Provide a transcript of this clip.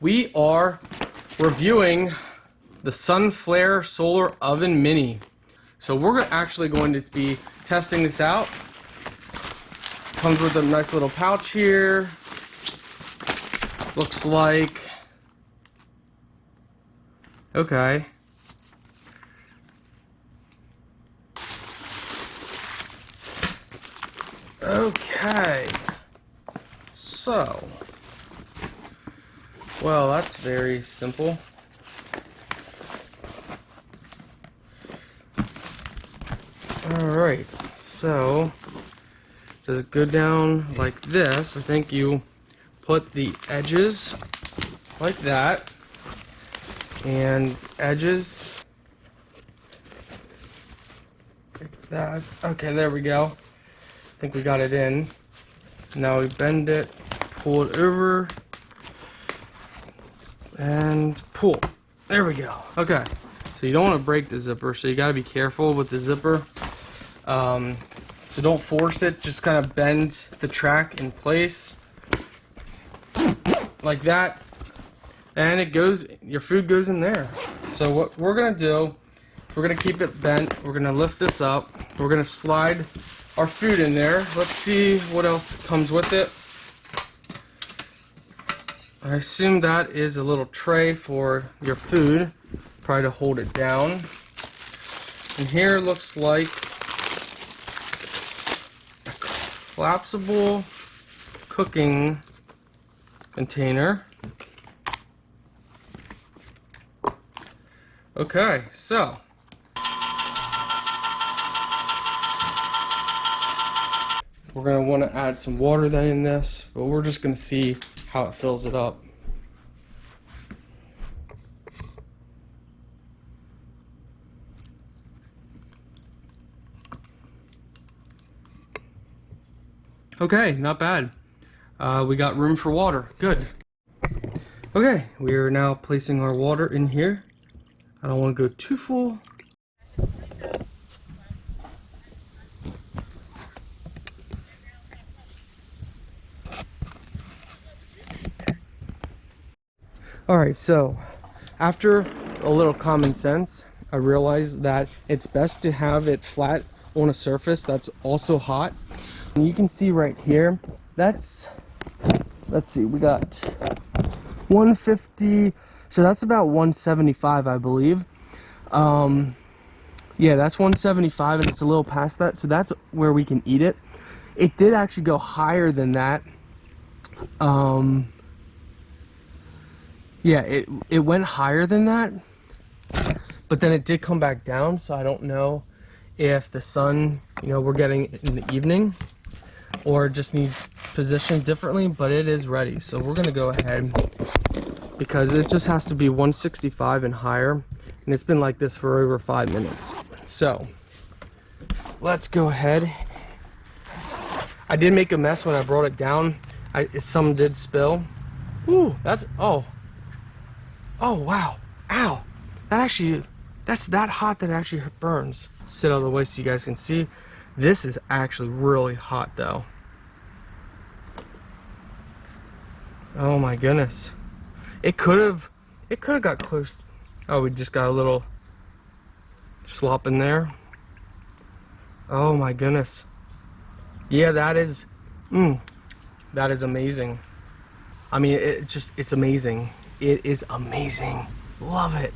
we are reviewing the Sunflair Solar Oven Mini. So we're actually going to be testing this out. Comes with a nice little pouch here. Looks like, okay. Okay. So, well, that's very simple. Alright, so does it go down like this? I think you put the edges like that, and edges like that. Okay, there we go. I think we got it in. Now we bend it, pull it over, and pull. There we go. Okay, so you don't want to break the zipper, so you got to be careful with the zipper. So don't force it, just kind of bend the track in place like that, and it goes, your food goes in there. So what we're gonna do, we're gonna keep it bent, we're gonna lift this up, we're gonna slide our food in there. Let's see what else comes with it. I assume that is a little tray for your food, probably to hold it down. And here looks like a collapsible cooking container. Okay, so we're going to want to add some water then in this, but we're just going to see how it fills it up. Okay, not bad. We got room for water. Good. Okay, we are now placing our water in here. I don't want to go too full. Alright, so after a little common sense, I realized that it's best to have it flat on a surface that's also hot. And you can see right here, that's, let's see, we got 150, so that's about 175, I believe. Yeah, that's 175, and it's a little past that, so that's where we can eat it. It did actually go higher than that. Yeah, it went higher than that, but then it did come back down, so I don't know if the sun, you know, we're getting it in the evening, or it just needs positioned differently, but it is ready. So we're gonna go ahead, because it just has to be 165 and higher, and it's been like this for over 5 minutes. So let's go ahead. I did make a mess when I brought it down. Some did spill. Ooh, that's, oh wow, ow, that's that hot that it actually burns. Sit out of the way so you guys can see. This is actually really hot though. Oh my goodness. It could have got close. Oh, we just got a little slop in there. Oh my goodness. Yeah, that is amazing. I mean, it's amazing. It is amazing. Love it.